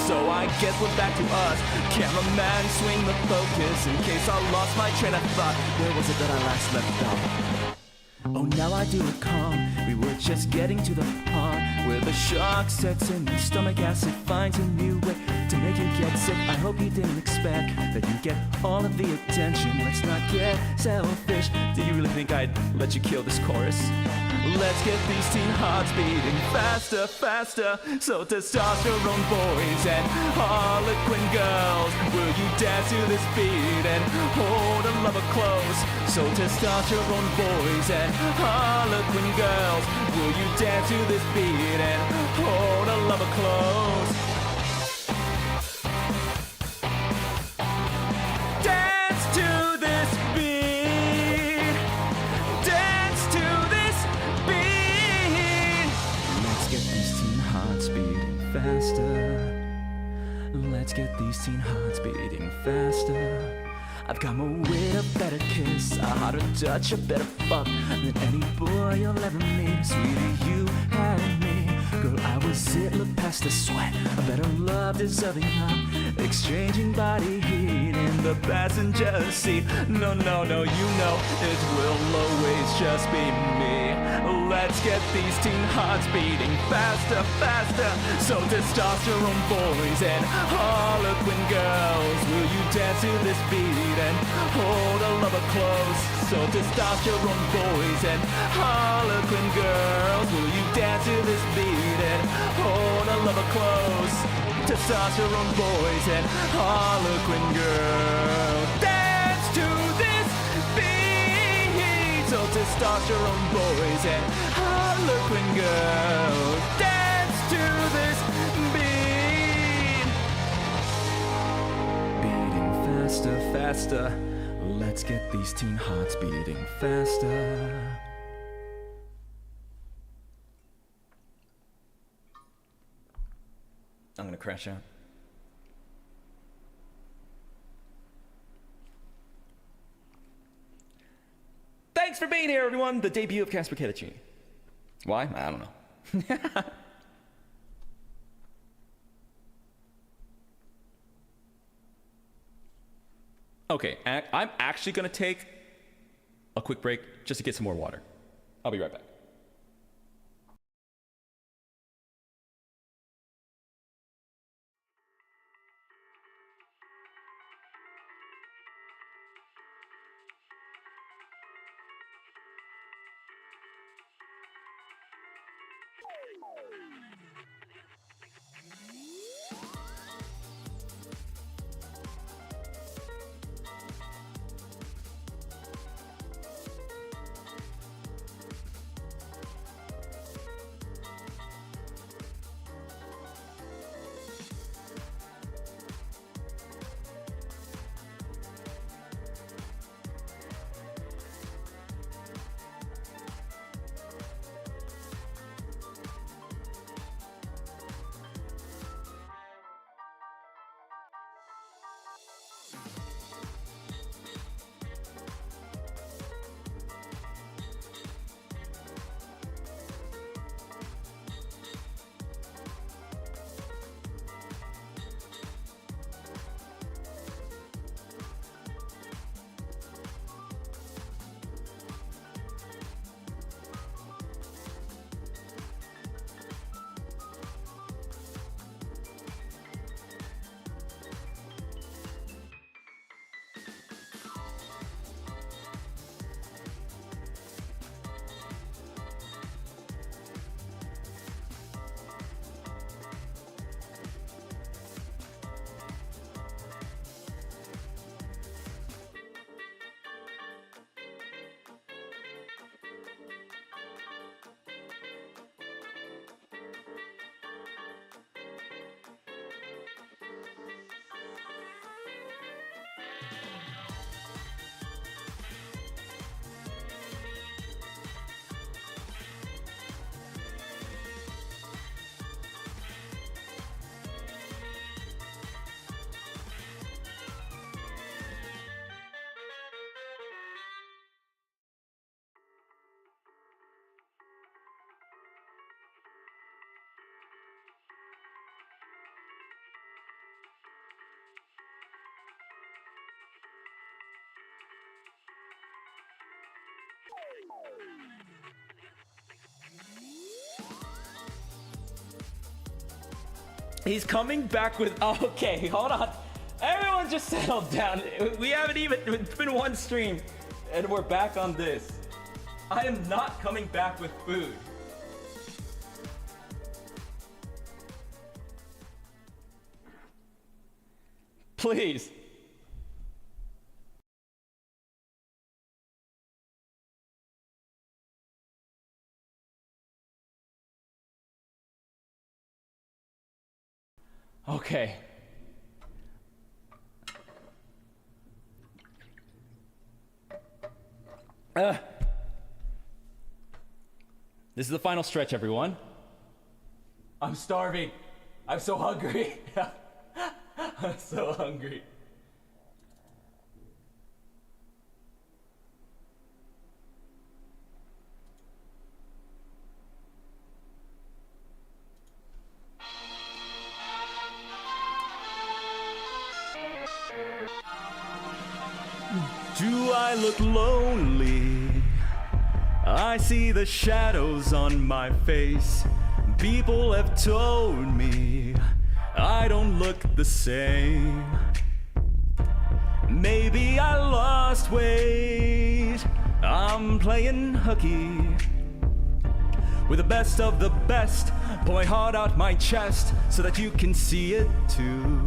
So I guess we're back to us. Cameraman, swing the focus in case I lost my train of thought. Where was it that I last left off? Oh, now I do recall, we were just getting to the part where the shock sets in and stomach acid finds a new way to make you get sick. I hope you didn't expect that you'd get all of the attention. Let's not get selfish. Do you really think I'd let you kill this chorus? Let's get these teen hearts beating faster, faster. So testosterone boys and harlequin girls, will you dance to this beat and hold a lover close? So testosterone boys and harlequin girls, will you dance to this beat and hold a lover close? Dance to this beat. Dance to this beat. Let's get these teen hearts beating faster. I've got more weight, a better kiss, a harder touch, a better fuck than any boy you'll ever meet. Sweetie, you and me. Girl, I will sit, look past the sweat. A better love, deserving of exchanging body heat in the passenger seat. No, no, no, you know it will always just be me. Let's get these teen hearts beating faster, faster. So testosterone boys and harlequin girls, will you dance to this beat and hold a lover close? So testosterone boys and harlequin girls, will you dance to this beat and hold a lover close? Testosterone boys and harlequin girls, dance to this beat. So testosterone boys and harlequin girls, dance to this beat. Beating faster, faster. Let's get these teen hearts beating faster. I'm gonna crash out. Thanks for being here, everyone. The debut of CaspurrCatacini. Why? I don't know. Okay, I'm actually gonna take a quick break just to get some more water. I'll be right back. He's coming back with, okay, hold on. Everyone just settle down. We haven't even, it's been one stream and we're back on this. I am not coming back with food. Please. Okay. This is the final stretch, everyone. I'm starving. I'm so hungry. I'm so hungry. Do I look lonely? I see the shadows on my face. People have told me I don't look the same. Maybe I lost weight. I'm playing hooky with the best of the best. Pull my heart out my chest so that you can see it too.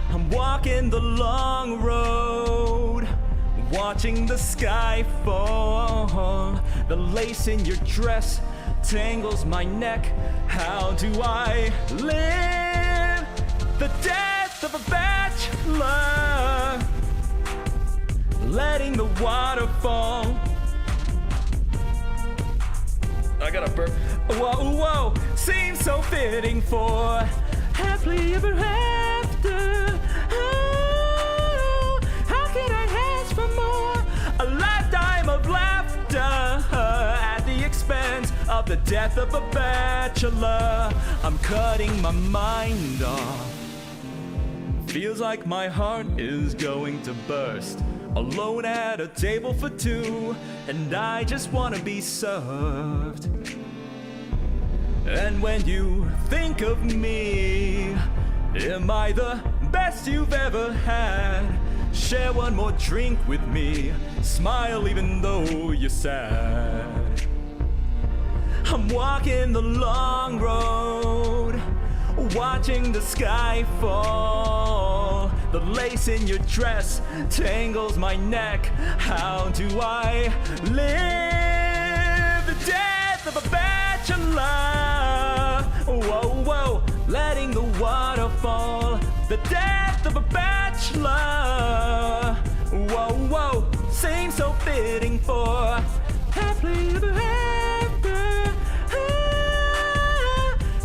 I'm walking the long road, watching the sky fall. The lace in your dress tangles my neck. How do I live the death of a bachelor? Letting the water fall. I gotta burp. Whoa, whoa, seems so fitting for happily ever after. Oh, how could I ask for more? A lifetime of laughter at the expense of the death of a bachelor. I'm cutting my mind off. Feels like my heart is going to burst. Alone at a table for two, and I just wanna be served. And when you think of me, am I the best you've ever had? Share one more drink with me, smile even though you're sad. I'm walking the long road, watching the sky fall. The lace in your dress tangles my neck. How do I live the death of a bachelor? Whoa, whoa, letting the water fall. The death of a bachelor. Whoa, whoa, seems so fitting for happily ever after.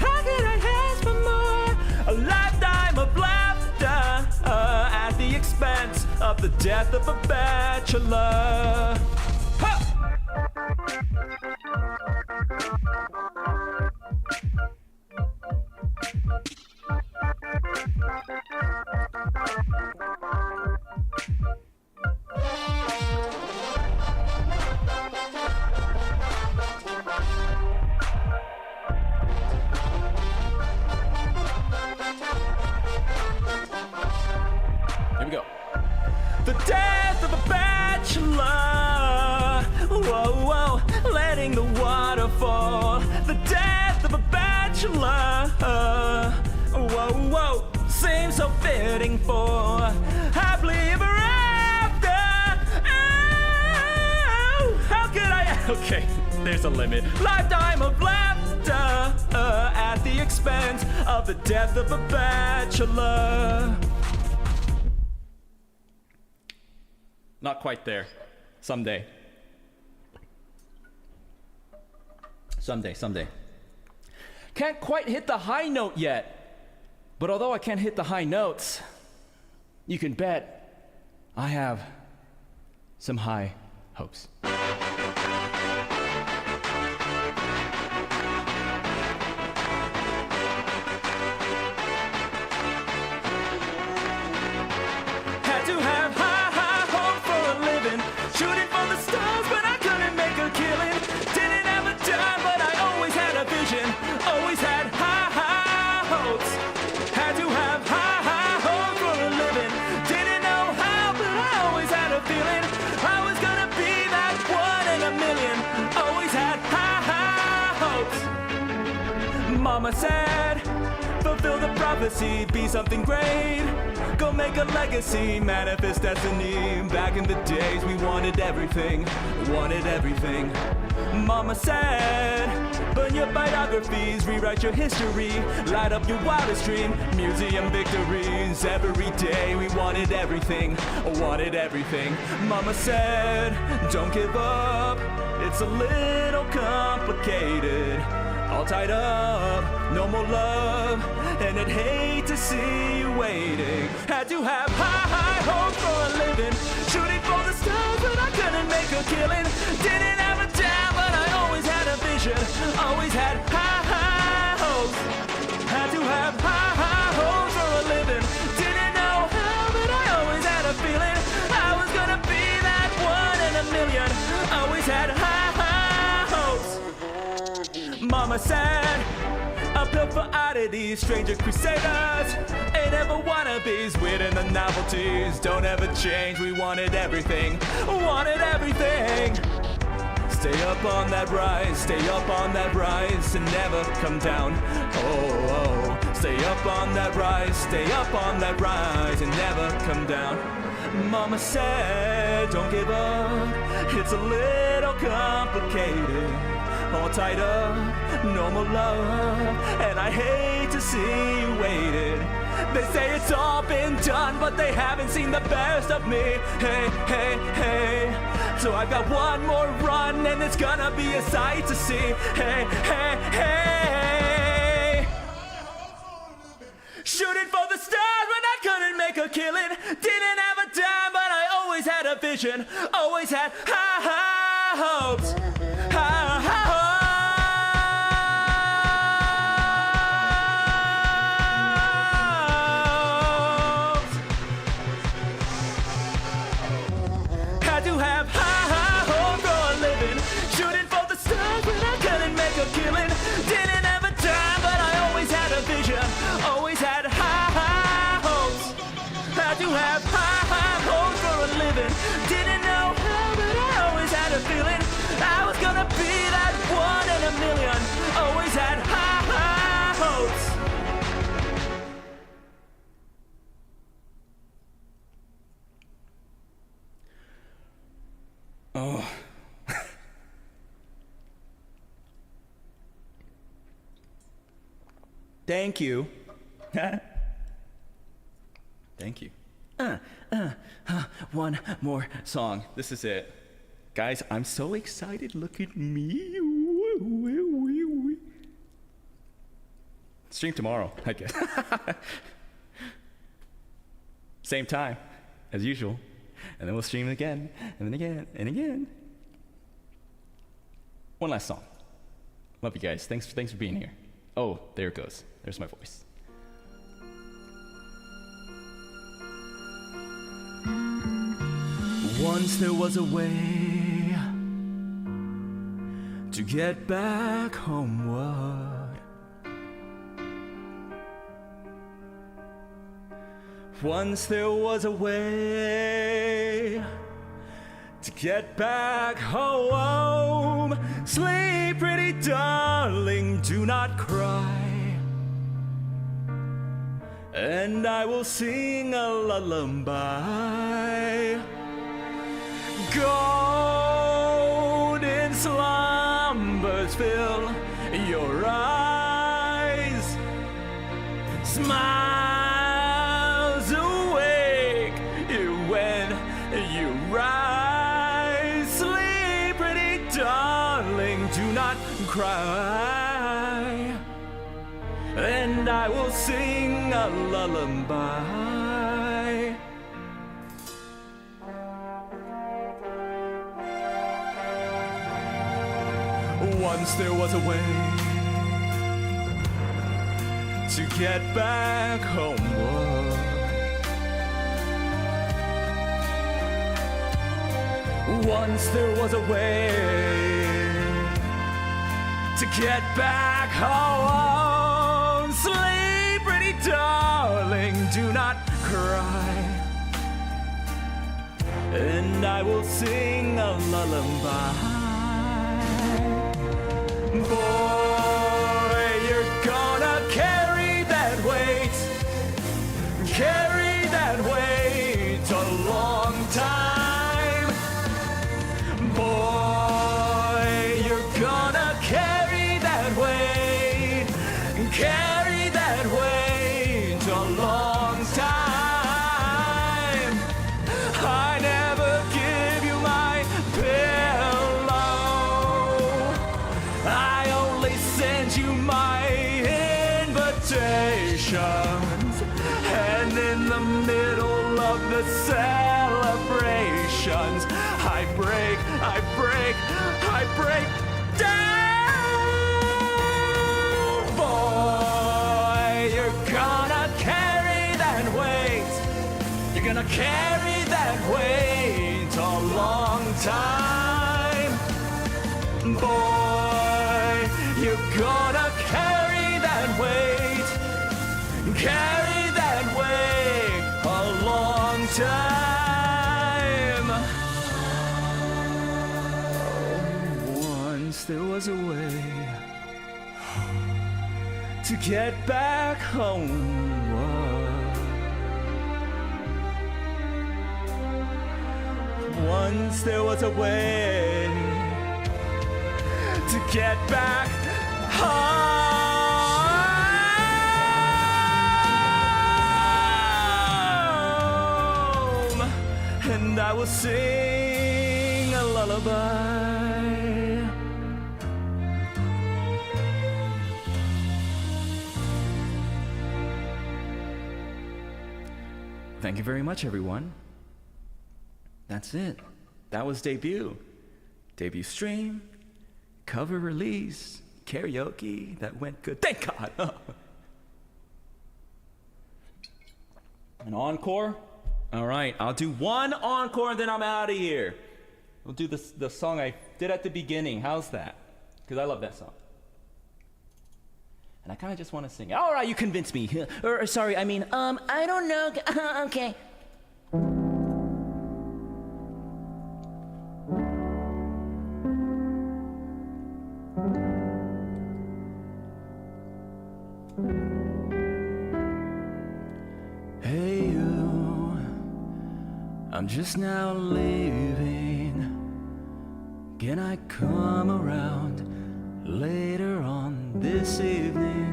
How could I ask for more? A lifetime of laughter at the expense of the death of a bachelor. Ha! Here we go. The death of a bachelor. Whoa, whoa, letting the water fall. The death of a bachelor. Whoa, whoa, seems so fitting for happily ever after. Oh, how could I? Okay, there's a limit. Lifetime of laughter at the expense of the death of a bachelor. Not quite there. Someday. Someday. Can't quite hit the high note yet. But although I can't hit the high notes, you can bet I have some high hopes. Had to have high hope for a living. Shooting for the stars, but I couldn't make a killing. Didn't have a dime, but I always had a vision. Always had high hopes. Had to have high hope for a living. Didn't know how, but I always had a feeling I was gonna be that one in a million. Always had high hopes. Mama said, fulfill the prophecy, be something great. Go make a legacy, manifest destiny. Back in the days we wanted everything. Mama said, burn your biographies, rewrite your history, light up your wildest dream, museum victories. Every day we wanted everything. Mama said, don't give up, it's a little complicated. All tied up, no more love, and I'd hate to see you waiting. Had to have high hope for a living. Shooting for the stars, but I couldn't make a killing. Didn't have a dime, but I always had a vision. Always had high hopes. Had to have high hopes for a living. Didn't know how, but I always had a feeling Mama said, a pill for oddities, stranger crusaders, ain't ever wannabes, weird in the novelties, don't ever change, we wanted everything, Stay up on that rise, stay up on that rise, and never come down, oh, stay up on that rise, stay up on that rise, and never come down. Mama said, don't give up, it's a little complicated, all tied up, no more love, and I hate to see you waited. They say it's all been done, but they haven't seen the best of me. Hey, hey, hey. So I've got one more run, and it's gonna be a sight to see. Hey, hey, hey. Shooting for the stars when I couldn't make a killing. Didn't have a dime, but I always had a vision. Always had high hopes. High hopes. Killing. Didn't have a time, but I always had a vision. Always had high hopes. Had to have high hopes for a living. Didn't know how, but I always had a feeling I was gonna be that one in a million. Always had high hopes. Oh. Thank you. Thank you. One more song. This is it. Guys, I'm so excited. Look at me. Stream tomorrow, I guess. Same time, as usual. And then we'll stream again, and then again, and again. One last song. Love you guys. Thanks for being here. Oh, there it goes. There's my voice. Once there was a way to get back homeward. Once there was a way to get back home. Sleep, pretty darling, do not cry. And I will sing a lullaby. Golden slumbers fill your eyes. Smiles awake when you rise. Sleep, pretty darling, do not cry. And I will sing a lullaby. Once there was a way to get back homeward. Once there was a way to get back home. Sleep, pretty darling, do not cry. And I will sing a lullaby. Boy, you're gonna carry that weight. Carry that weight a long time. Boy, you're gonna carry that weight. Carry that weight a long time. I never give you my pillow. I only send you my invitations. And in the middle of the celebrations, I break down. Boy, you're gonna carry that weight. You're gonna carry that weight a long time. Boy, you're gonna there was a way to get back home. Once there was a way to get back home, and I will sing a lullaby. Thank you very much, everyone. That's it. That was debut. Debut stream, cover release, karaoke. That went good. Thank God. An encore? All right, I'll do one encore and then I'm out of here. We'll do the song I did at the beginning. How's that? Because I love that song. And I kind of just want to sing it. All right, you convinced me. Sorry, I mean, I don't know. Okay. Hey you, I'm just now leaving. Can I come around later on this evening?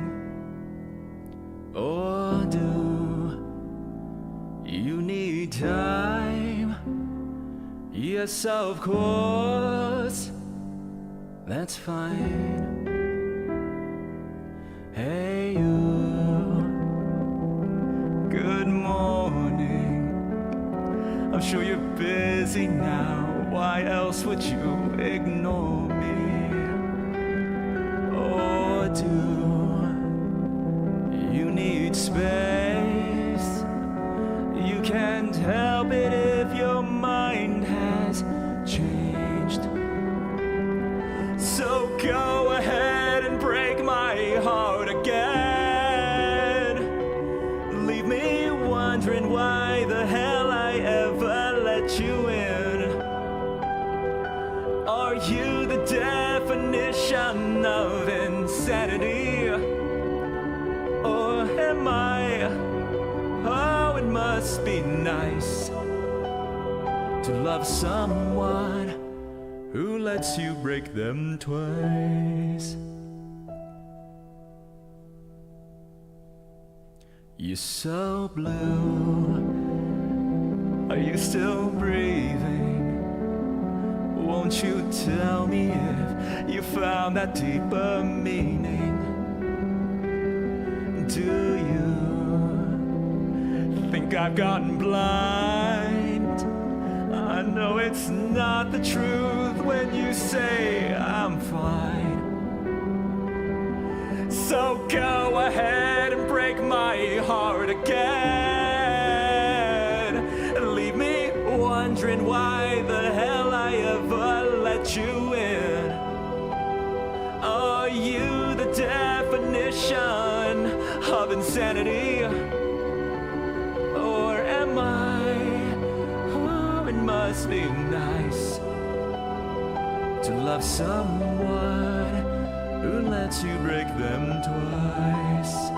Or do you need time? Yes, of course, that's fine. Hey you, good morning. I'm sure you're busy now. Why else would you ignore me? Or do you need space? You can't help it if your mind has changed. So go ahead and break my heart again. Leave me wondering why the hell I ever let you in. Are you the definition of insanity? Or am I? Oh, it must be nice to love someone who lets you break them twice. You're so blue. Are you still breathing? Won't you tell me if you found that deeper meaning? Do you think I've gotten blind? I know it's not the truth when you say I'm fine. So go ahead and break my heart again, and leave me wondering why the hell I ever let you in. Are you the definition of insanity? Or am I? Oh, it must be nice to love someone who lets you break them twice.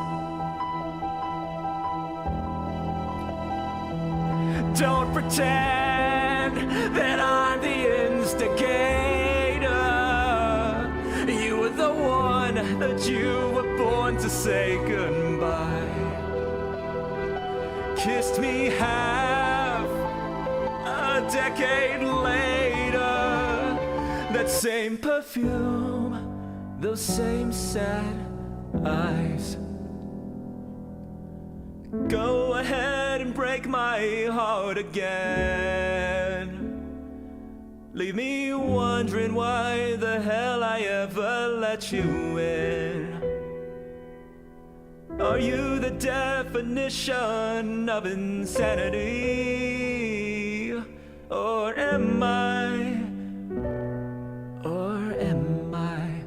Don't pretend that I'm the instigator. You were the one that you were born to say goodbye. Kissed me half a decade later. That same perfume, those same sad eyes. Go ahead and break my heart again. Leave me wondering why the hell I ever let you in. Are you the definition of insanity? Or am I? Or am I?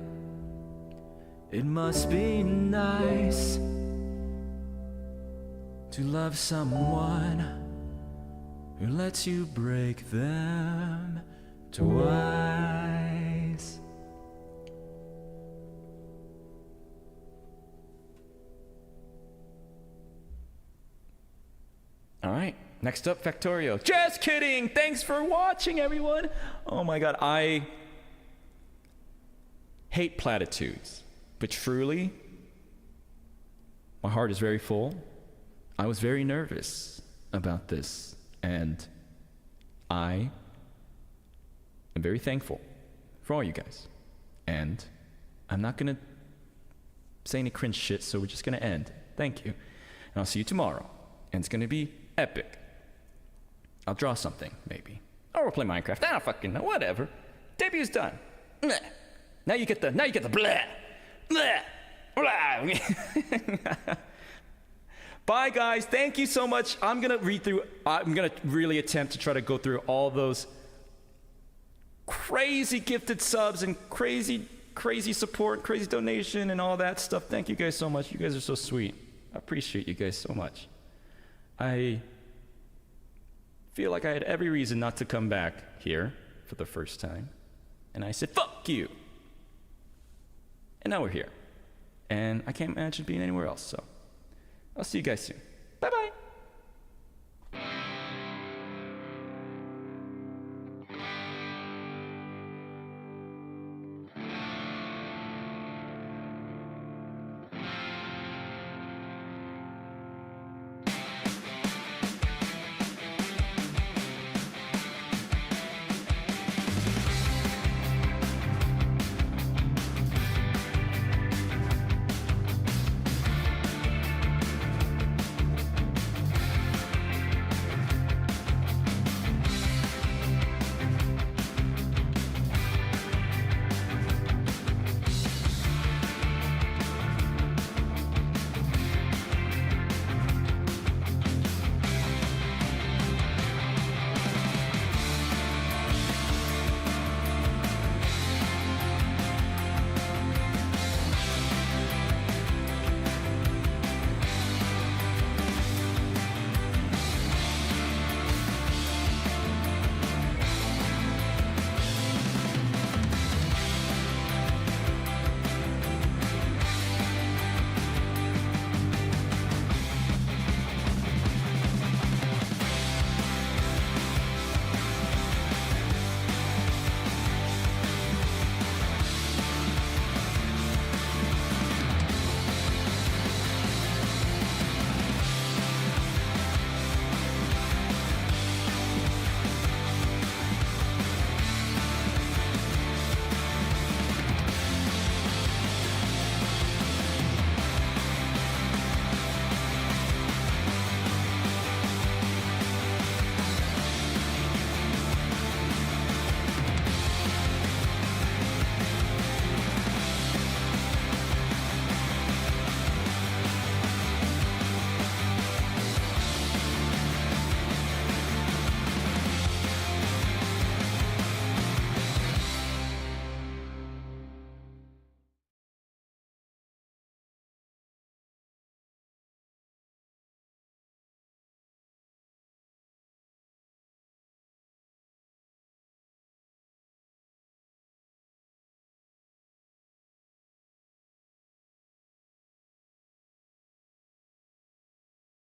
It must be nice to love someone who lets you break them twice. Next up, Factorio. Just kidding. Thanks for watching, everyone. Oh my God, I hate platitudes, but truly, my heart is very full. I was very nervous about this, and I am very thankful for all you guys. And I'm not gonna say any cringe shit, so we're just gonna end. Thank you. And I'll see you tomorrow. And it's gonna be epic. I'll draw something, maybe. Or we'll play Minecraft. I don't fucking know. Whatever. Debute's done. Bleh. Now you get the blah. Blah. Blah. Bye, guys. Thank you so much. I'm gonna really attempt to try to go through all those crazy gifted subs and crazy support, crazy donation, and all that stuff. Thank you guys so much. You guys are so sweet. I appreciate you guys so much. I feel like I had every reason not to come back here for the first time. And I said, fuck you. And now we're here. And I can't imagine being anywhere else, so I'll see you guys soon. Bye-bye.